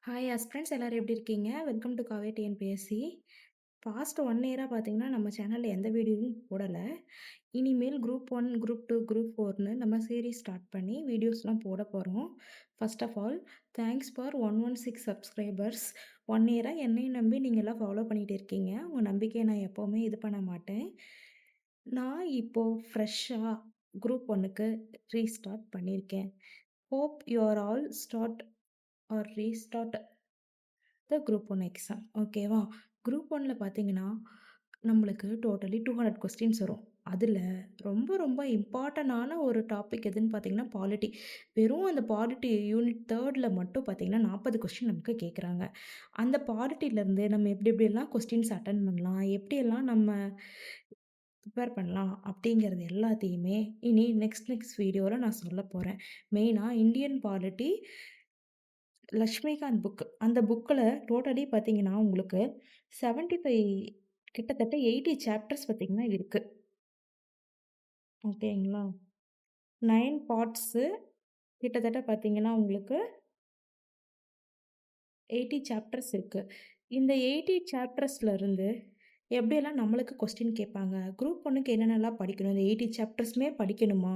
Hi friends எல்லாரும் எப்படி இருக்கீங்க? வெல்கம் டு காவே டிஎன்பிஎஸ்சி. பாஸ்ட் 1 இயரா பார்த்தீங்கன்னா, நம்ம சேனல்ல எந்த வீடியோவும் போடல. இனிமேல் குரூப் 1, குரூப் 2, குரூப் 4ன்னு நம்ம சீரிஸ் ஸ்டார்ட் பண்ணி வீடியோஸ்லாம் போட போறோம். First of all thanks for 116 subscribers. 1 இயரா என்னையும் நம்பி நீங்கலாம் ஃபாலோ பண்ணிட்டு இருக்கீங்க. உங்க நம்பிக்கைய நான் எப்பவுமே இது பண்ண மாட்டேன். நான் இப்போ ஃப்ரெஷ்ஷா குரூப் 1க்கு ரீஸ்டார்ட் பண்ணியிருக்கேன். Hope you are all start or restart group 1 exam. ஓகேவா? குரூப் 1ல பார்த்தீங்கன்னா, நம்மளுக்கு டோட்டலி 200 கொஸ்டின்ஸ் வரும். அதில ரொம்ப ரொம்ப இம்பார்ட்டன்டான ஒரு டாபிக் எதுன்னு பார்த்தீங்கன்னா, பாலிட்டி. வெறும் அந்த பாலிட்டி யூனிட் 3ல மட்டும் பார்த்தீங்கன்னா, 40 கொஸ்டின் நமக்கு கேட்குறாங்க. அந்த பாலிட்டிலேருந்து நம்ம எப்டி எப்டிலாம் கொஸ்டின்ஸ் அட்டெண்ட் பண்ணலாம், எப்படியெல்லாம் நம்ம ப்ரிப்பேர் பண்ணலாம் அப்படிங்கிறது எல்லாத்தையுமே இனி நெக்ஸ்ட் வீடியோல நான் சொல்லப் போறேன். மெயினா இந்தியன் பாலிட்டி லக்ஷ்மிகாந்த் புக். அந்த புக்ல டோட்டலி பார்த்தீங்கன்னா, உங்களுக்கு 75 கிட்டத்தட்ட 80 சாப்டர்ஸ் பார்த்தீங்கன்னா இருக்கு. ஓகேங்களா? 9 பார்ட்ஸு கிட்டத்தட்ட பார்த்தீங்கன்னா, உங்களுக்கு 80 சாப்டர்ஸ் இருக்கு. இந்த 80 சாப்டர்ஸ்லருந்து எப்படியெல்லாம் நம்மளுக்கு கொஸ்டின் கேட்பாங்க? குரூப் 1க்கு என்னென்னலாம் படிக்கணும்? இந்த 80 சாப்டர்ஸுமே படிக்கணுமா?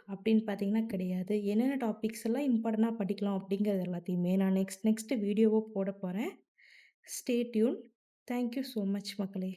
அப்படின்னு பார்த்தீங்கன்னா கிடையாது. என்னென்ன டாபிக்ஸ் எல்லாம் இம்பார்ட்டன்ட்டா படிக்கலாம் அப்படிங்கிறது எல்லாத்தையுமே நான் நெக்ஸ்ட் வீடியோவா போடப் போறேன். Stay tune. Thank you so much மக்களே!